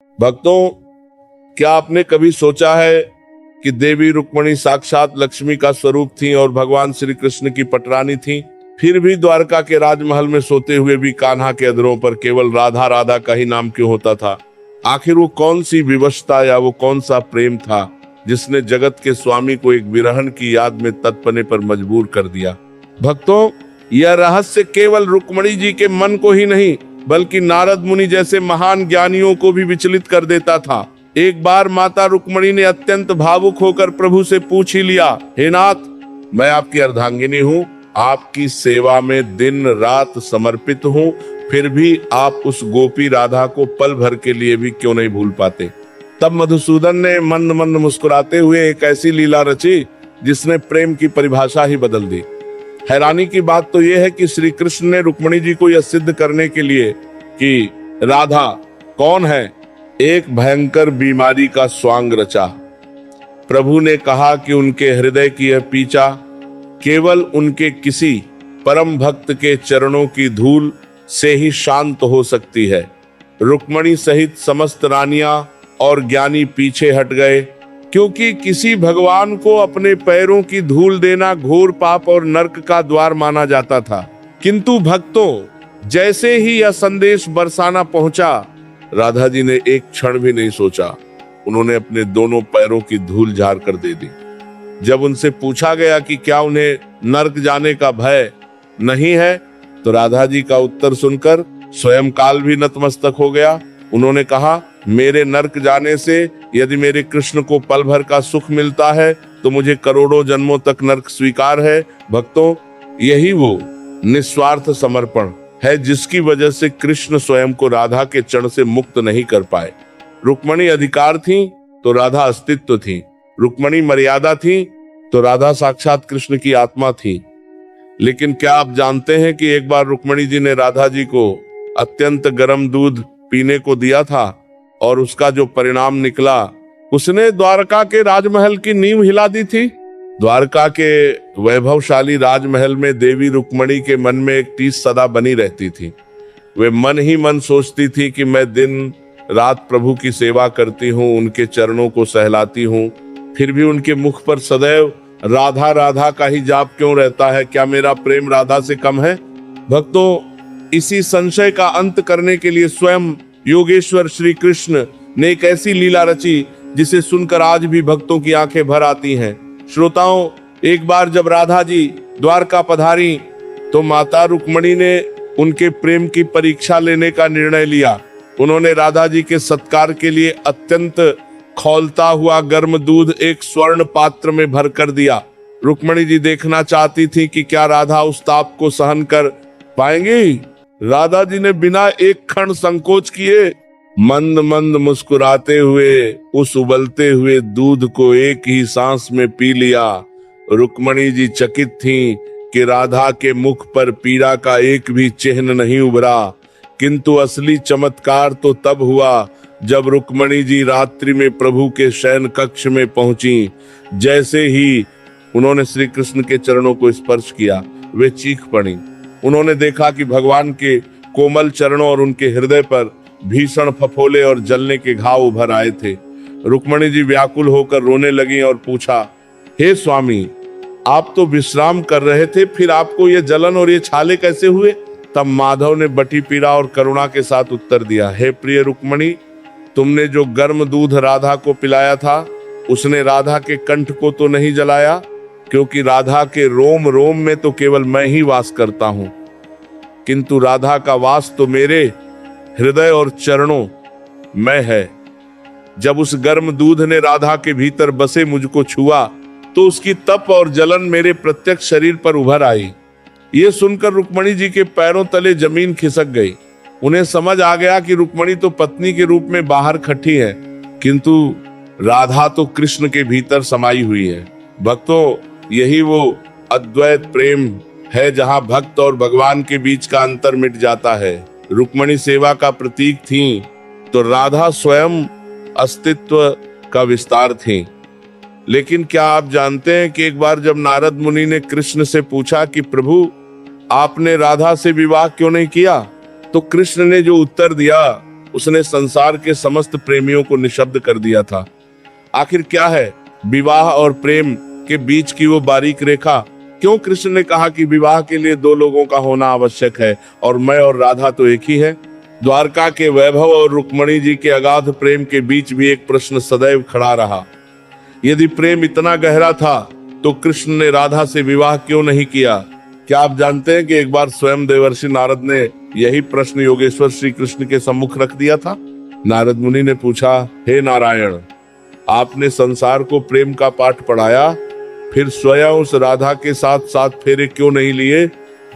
भक्तों, क्या आपने कभी सोचा है कि देवी रुक्मणी साक्षात लक्ष्मी का स्वरूप थी और भगवान श्री कृष्ण की पटरानी थी? फिर भी द्वारका के राजमहल में सोते हुए भी कान्हा के अधरों पर केवल राधा राधा का ही नाम क्यों होता था? आखिर वो कौन सी विवशता या वो कौन सा प्रेम था जिसने जगत के स्वामी को एक विरहन की याद में तड़पने पर मजबूर कर दिया? भक्तों, यह रहस्य केवल रुक्मणी जी के मन को ही नहीं बल्कि नारद मुनि जैसे महान ज्ञानियों को भी विचलित कर देता था। एक बार माता रुक्मणी ने अत्यंत भावुक होकर प्रभु से पूछ ही लिया, हे नाथ, मैं आपकी अर्धांगिनी हूँ, आपकी सेवा में दिन रात समर्पित हूँ, फिर भी आप उस गोपी राधा को पल भर के लिए भी क्यों नहीं भूल पाते? तब मधुसूदन ने मंद मंद मुस्कुराते हुए एक ऐसी लीला रची जिसने प्रेम की परिभाषा ही बदल दी। हैरानी की बात तो यह है कि श्री कृष्ण ने रुक्मणी जी को यह सिद्ध करने के लिए कि राधा कौन है, एक भयंकर बीमारी का स्वांग रचा। प्रभु ने कहा कि उनके हृदय की यह पीचा केवल उनके किसी परम भक्त के चरणों की धूल से ही शांत हो सकती है। रुक्मणी सहित समस्त रानियां और ज्ञानी पीछे हट गए, क्योंकि किसी भगवान को अपने पैरों की धूल देना घोर पाप और नरक का द्वार माना जाता था। किंतु भक्तों, जैसे ही यह संदेश बरसाना पहुंचा, राधा जी ने एक क्षण भी नहीं सोचा। उन्होंने अपने दोनों पैरों की धूल झाड़ कर दे दी। जब उनसे पूछा गया कि क्या उन्हें नरक जाने का भय नहीं है, तो राधा जी का उत्तर सुनकर स्वयं काल भी नतमस्तक हो गया। उन्होंने कहा, मेरे नरक जाने से यदि मेरे कृष्ण को पल भर का सुख मिलता है तो मुझे करोड़ों जन्मों तक नरक स्वीकार है। भक्तों, यही वो निस्वार्थ समर्पण है जिसकी वजह से कृष्ण स्वयं को राधा के चरण से मुक्त नहीं कर पाए। रुक्मणी अधिकार थी तो राधा अस्तित्व थी, रुक्मणी मर्यादा थी तो राधा साक्षात कृष्ण की आत्मा थी। लेकिन क्या आप जानते हैं कि एक बार रुक्मणी जी ने राधा जी को अत्यंत गर्म दूध पीने को दिया था और उसका जो परिणाम निकला, उसने द्वारका के राजमहल की नींव हिला दी थी। द्वारका के वैभवशाली राजमहल में देवी रुक्मणी के मन में एक टीस सदा बनी रहती थी। वे मन ही मन सोचती थी कि मैं दिन रात प्रभु की सेवा करती हूँ, उनके चरणों को सहलाती हूँ, फिर भी उनके मुख पर सदैव राधा राधा का ही जाप क्यों रहता है? क्या मेरा प्रेम राधा से कम है? भक्तों, इसी संशय का अंत करने के लिए स्वयं योगेश्वर श्री कृष्ण ने एक ऐसी लीला रची जिसे सुनकर आज भी भक्तों की आंखें भर आती हैं। श्रोताओं, एक बार जब राधा जी द्वारका पधारी तो माता रुक्मणी ने उनके प्रेम की परीक्षा लेने का निर्णय लिया। उन्होंने राधा जी के सत्कार के लिए अत्यंत खौलता हुआ गर्म दूध एक स्वर्ण पात्र में भर कर दिया। रुक्मणी जी देखना चाहती थी कि क्या राधा उस ताप को सहन कर पाएंगी। राधा जी ने बिना एक क्षण संकोच किए मंद मंद मुस्कुराते हुए उस उबलते हुए दूध को एक ही सांस में पी लिया। रुक्मणी जी चकित थीं कि राधा के मुख पर पीड़ा का एक भी चिन्ह नहीं उभरा। किंतु असली चमत्कार तो तब हुआ जब रुक्मणी जी रात्रि में प्रभु के शयन कक्ष में पहुंची। जैसे ही उन्होंने श्री कृष्ण के चरणों को स्पर्श किया, वे चीख पड़ी। उन्होंने देखा कि भगवान के कोमल चरणों और उनके हृदय पर भीषण फफोले और जलने के घाव उभर आए थे। रुक्मणी जी व्याकुल होकर रोने लगी और पूछा, हे स्वामी, आप तो विश्राम कर रहे थे, फिर आपको ये जलन और ये छाले कैसे हुए? तब माधव ने बटी पीड़ा और करुणा के साथ उत्तर दिया, हे प्रिय रुक्मणी, तुमने जो गर्म दूध राधा को पिलाया था उसने राधा के कंठ को तो नहीं जलाया, क्योंकि राधा के रोम रोम में तो केवल मैं ही वास करता हूँ, किंतु राधा का वास तो मेरे हृदय और चरणों में है। जब उस गर्म दूध ने राधा के भीतर बसे मुझको छुआ तो उसकी तप और जलन मेरे प्रत्यक्ष शरीर पर उभर आई। ये सुनकर रुक्मणी जी के पैरों तले जमीन खिसक गई। उन्हें समझ आ गया कि रुक्मणी तो पत्नी के रूप में बाहर खटी है, किंतु राधा तो कृष्ण के भीतर समाई हुई है। भक्तों, यही वो अद्वैत प्रेम है जहां भक्त और भगवान के बीच का अंतर मिट जाता है। रुक्मणी सेवा का प्रतीक थी तो राधा स्वयं अस्तित्व का विस्तार थी। लेकिन क्या आप जानते हैं कि एक बार जब नारद मुनि ने कृष्ण से पूछा कि प्रभु, आपने राधा से विवाह क्यों नहीं किया, तो कृष्ण ने जो उत्तर दिया उसने संसार के समस्त प्रेमियों को निशब्द कर दिया था। आखिर क्या है विवाह और प्रेम के बीच की वो बारीक रेखा? क्यों कृष्ण ने कहा कि विवाह के लिए दो लोगों का होना आवश्यक है और मैं और राधा तो एक ही है? द्वारका के वैभव और रुक्मणी जी के अगाध प्रेम के बीच भी एक प्रश्न सदैव खड़ा रहा। यदि प्रेम इतना गहरा था तो कृष्ण ने राधा से विवाह क्यों नहीं किया? क्या आप जानते हैं कि एक बार स्वयं देवर्षि नारद ने यही प्रश्न योगेश्वर श्री कृष्ण के सम्मुख रख दिया था। नारद मुनि ने पूछा, हे नारायण, आपने संसार को प्रेम का पाठ पढ़ाया, फिर स्वयं उस राधा के साथ 7 फेरे क्यों नहीं लिए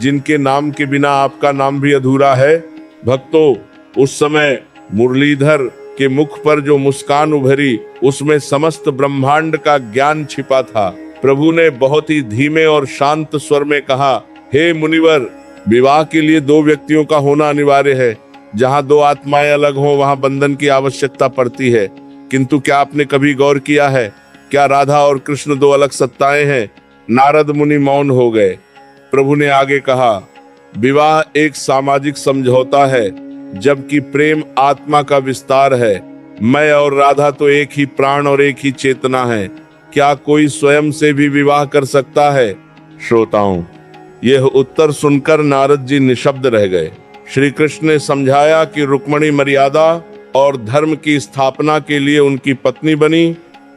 जिनके नाम के बिना आपका नाम भी अधूरा है? भक्तों, उस समय मुरलीधर के मुख पर जो मुस्कान उभरी उसमें समस्त ब्रह्मांड का ज्ञान छिपा था। प्रभु ने बहुत ही धीमे और शांत स्वर में कहा, हे मुनिवर, विवाह के लिए 2 व्यक्तियों का होना अनिवार्य है। जहाँ 2 आत्माएं अलग हों वहाँ बंधन की आवश्यकता पड़ती है। किंतु क्या आपने कभी गौर किया है, क्या राधा और कृष्ण 2 अलग सत्ताएं हैं? नारद मुनि मौन हो गए। प्रभु ने आगे कहा, विवाह एक सामाजिक समझौता है, जबकि प्रेम आत्मा का विस्तार है। मैं और राधा तो एक ही प्राण और एक ही चेतना है। क्या कोई स्वयं से भी विवाह कर सकता है? श्रोताओं, यह उत्तर सुनकर नारद जी निशब्द रह गए। श्री कृष्ण ने समझाया कि रुक्मणी मर्यादा और धर्म की स्थापना के लिए उनकी पत्नी बनी,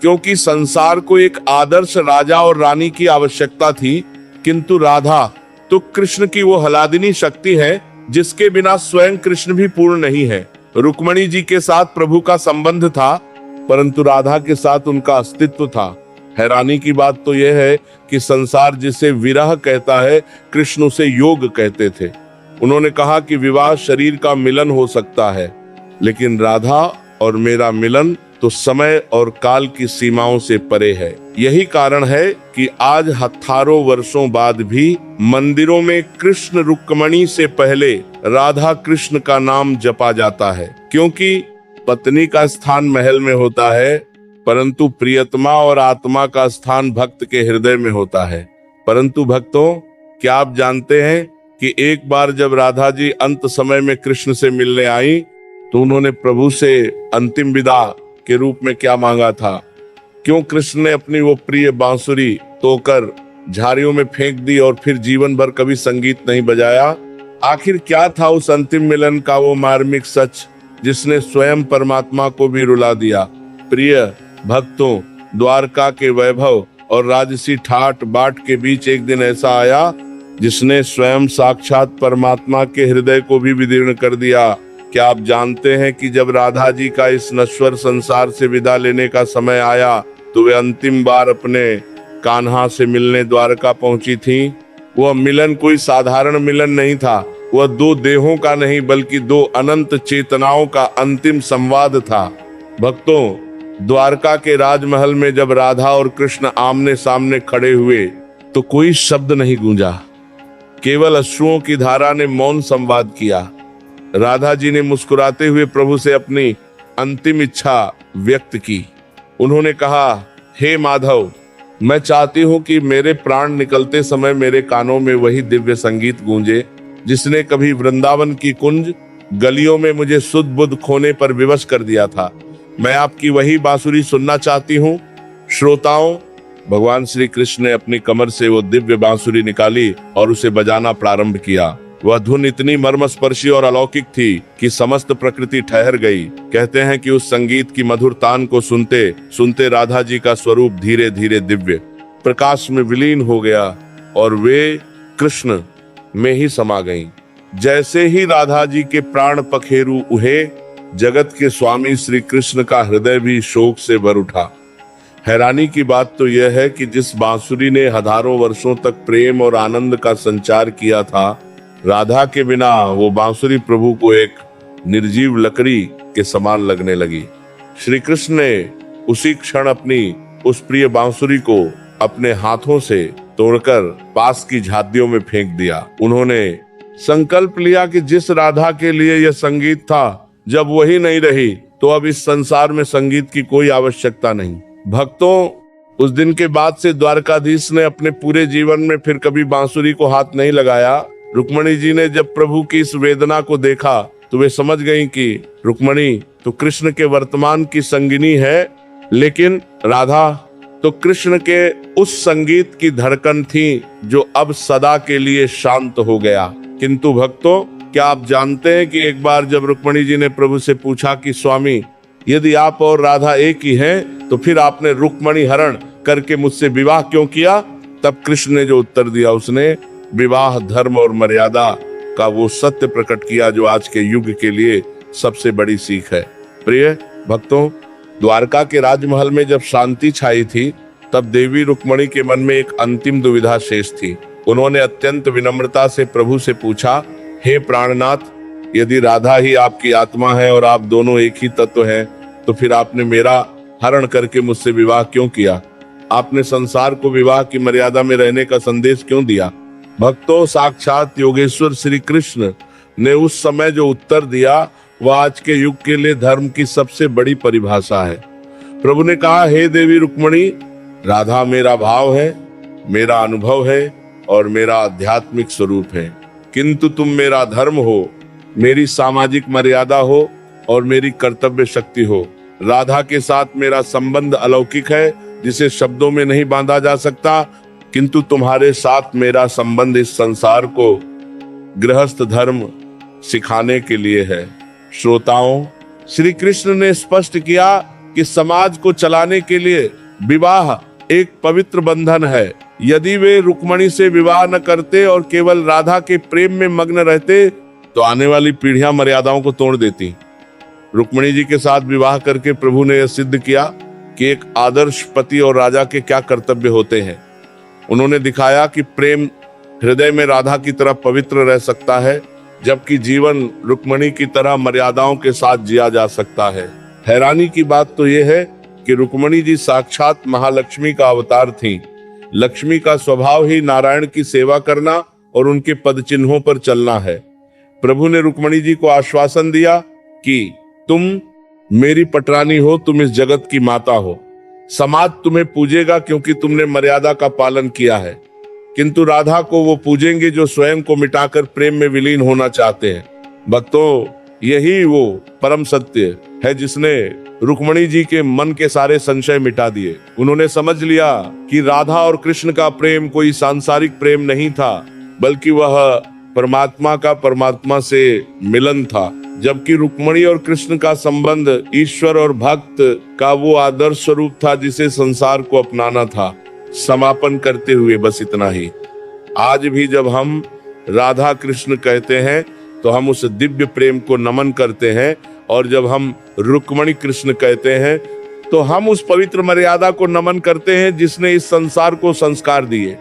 क्योंकि संसार को एक आदर्श राजा और रानी की आवश्यकता थी। किंतु राधा तो कृष्ण की वो हलादिनी शक्ति है जिसके बिना स्वयं कृष्ण भी पूर्ण नहीं है। रुक्मणी जी के साथ प्रभु का संबंध था, परंतु राधा के साथ उनका अस्तित्व था। हैरानी की बात तो यह है कि संसार जिसे विरह कहता है, कृष्ण उसे योग कहते थे। उन्होंने कहा कि विवाह शरीर का मिलन हो सकता है, लेकिन राधा और मेरा मिलन तो समय और काल की सीमाओं से परे है। यही कारण है कि आज हजारों वर्षों बाद भी मंदिरों में कृष्ण रुक्मणी से पहले राधा कृष्ण का नाम जपा जाता है, क्योंकि पत्नी का स्थान महल में होता है, परंतु प्रियतमा और आत्मा का स्थान भक्त के हृदय में होता है। परंतु भक्तों, क्या आप जानते हैं कि एक बार जब राधा जी अंत समय में कृष्ण से मिलने आई तो उन्होंने प्रभु से अंतिम विदा के रूप में क्या मांगा था? क्यों कृष्ण ने अपनी वो प्रिय बांसुरी तोड़कर झाड़ियों में फेंक दी और फिर जीवन भर कभी संगीत नहीं बजाया? आखिर क्या था उस अंतिम मिलन का वो मार्मिक सच जिसने स्वयं परमात्मा को भी रुला दिया? प्रिय भक्तों, द्वारका के वैभव और राजसी ठाट बाट के बीच एक दिन ऐसा आया जिसने स्वयं साक्षात परमात्मा के हृदय को भी विदीर्ण कर दिया। क्या आप जानते हैं कि जब राधा जी का इस नश्वर संसार से विदा लेने का समय आया तो वे अंतिम बार अपने कान्हा से मिलने द्वारका पहुंची थीं? वह मिलन कोई साधारण मिलन नहीं था, वह 2 देहों का नहीं बल्कि 2 अनंत चेतनाओं का अंतिम संवाद था। भक्तों, द्वारका के राजमहल में जब राधा और कृष्ण आमने सामने खड़े हुए तो कोई शब्द नहीं गूंजा, केवल अश्रुओं की धारा ने मौन संवाद किया। राधा जी ने मुस्कुराते हुए प्रभु से अपनी अंतिम इच्छा व्यक्त की। उन्होंने कहा, हे माधव, मैं चाहती हूँ कि मेरे प्राण निकलते समय मेरे कानों में वही दिव्य संगीत गूंजे जिसने कभी वृंदावन की कुंज गलियों में मुझे सुध बुध खोने पर विवश कर दिया था। मैं आपकी वही बांसुरी सुनना चाहती हूँ। श्रोताओं, भगवान श्री कृष्ण ने अपनी कमर से वो दिव्य बांसुरी निकाली और उसे बजाना प्रारंभ किया। वह धुन इतनी मर्मस्पर्शी और अलौकिक थी कि समस्त प्रकृति ठहर गई। कहते हैं कि उस संगीत की मधुर तान को सुनते सुनते राधा जी का स्वरूप धीरे धीरे दिव्य प्रकाश में विलीन हो गया और वे कृष्ण में ही समा गईं। जैसे ही राधा जी के प्राण पखेरु उहे, जगत के स्वामी श्री कृष्ण का हृदय भी शोक से भर उठा। हैरानी की बात तो यह है कि जिस बांसुरी ने हजारों वर्षों तक प्रेम और आनंद का संचार किया था, राधा के बिना वो बांसुरी प्रभु को एक निर्जीव लकड़ी के समान लगने लगी। श्री कृष्ण ने उसी क्षण अपनी उस प्रिय बांसुरी को अपने हाथों से तोड़कर पास की झादियों में फेंक दिया। उन्होंने संकल्प लिया कि जिस राधा के लिए यह संगीत था, जब वही नहीं रही तो अब इस संसार में संगीत की कोई आवश्यकता नहीं। भक्तों, उस दिन के बाद से द्वारकाधीश ने अपने पूरे जीवन में फिर कभी बांसुरी को हाथ नहीं लगाया। रुक्मणी जी ने जब प्रभु की इस वेदना को देखा तो वे समझ गई कि रुक्मणी तो कृष्ण के वर्तमान की संगिनी है, लेकिन राधा तो कृष्ण के उस संगीत की धड़कन थी जो अब सदा के लिए शांत हो गया। किंतु भक्तों, क्या आप जानते हैं कि एक बार जब रुक्मणी जी ने प्रभु से पूछा कि स्वामी, यदि आप और राधा एक ही हैं, तो फिर आपने रुक्मणी हरण करके मुझसे विवाह क्यों किया? तब कृष्ण ने जो उत्तर दिया, उसने विवाह धर्म और मर्यादा का वो सत्य प्रकट किया जो आज के युग के लिए सबसे बड़ी सीख है। प्रिय भक्तों, द्वारका के राजमहल में जब शांति छाई थी, तब देवी रुक्मणी के मन में एक अंतिम दुविधा शेष थी। उन्होंने अत्यंत विनम्रता से प्रभु से पूछा, हे प्राणनाथ, यदि राधा ही आपकी आत्मा है और आप दोनों एक ही तत्व हैं, तो फिर आपने मेरा हरण करके मुझसे विवाह क्यों किया? आपने संसार को विवाह की मर्यादा में रहने का संदेश क्यों दिया? भक्तों, साक्षात योगेश्वर श्री कृष्ण ने उस समय जो उत्तर दिया, वह आज के युग के लिए धर्म की सबसे बड़ी परिभाषा है। प्रभु ने कहा, हे देवी रुक्मणी, राधा मेरा भाव है, मेरा अनुभव है और मेरा आध्यात्मिक स्वरूप है, किंतु तुम मेरा धर्म हो, मेरी सामाजिक मर्यादा हो और मेरी कर्तव्य शक्ति हो। राधा के साथ मेरा संबंध अलौकिक है, जिसे शब्दों में नहीं बांधा जा सकता, किंतु तुम्हारे साथ मेरा संबंध इस संसार को गृहस्थ धर्म सिखाने के लिए है। श्रोताओं, श्री कृष्ण ने स्पष्ट किया कि समाज को चलाने के लिए विवाह एक पवित्र बंधन है। यदि वे रुक्मणी से विवाह न करते और केवल राधा के प्रेम में मग्न रहते, तो आने वाली पीढ़ियां मर्यादाओं को तोड़ देती। रुक्मणी जी के साथ विवाह करके प्रभु ने यह सिद्ध किया कि एक आदर्श पति और राजा के क्या कर्तव्य होते हैं। उन्होंने दिखाया कि प्रेम हृदय में राधा की तरह पवित्र रह सकता है, जबकि जीवन रुक्मणी की तरह मर्यादाओं के साथ जिया जा सकता है। हैरानी की बात तो यह है कि रुक्मणी जी साक्षात महालक्ष्मी का अवतार थीं। लक्ष्मी का स्वभाव ही नारायण की सेवा करना और उनके पद चिन्हों पर चलना है। प्रभु ने रुक्मणी जी को आश्वासन दिया कि तुम मेरी पटरानी हो, तुम इस जगत की माता हो। समाज तुम्हें पूजेगा क्योंकि तुमने मर्यादा का पालन किया है, किंतु राधा को वो पूजेंगे जो स्वयं को मिटाकर प्रेम में विलीन होना चाहते हैं। भक्तों, यही वो परम सत्य है जिसने रुक्मणी जी के मन के सारे संशय मिटा दिए। उन्होंने समझ लिया कि राधा और कृष्ण का प्रेम कोई सांसारिक प्रेम नहीं था, बल्कि वह परमात्मा का परमात्मा से मिलन था। जबकि रुक्मणी और कृष्ण का संबंध ईश्वर और भक्त का वो आदर्श स्वरूप था जिसे संसार को अपनाना था। समापन करते हुए बस इतना ही, आज भी जब हम राधा कृष्ण कहते हैं तो हम उस दिव्य प्रेम को नमन करते हैं, और जब हम रुक्मणी कृष्ण कहते हैं तो हम उस पवित्र मर्यादा को नमन करते हैं जिसने इस संसार को संस्कार दिए।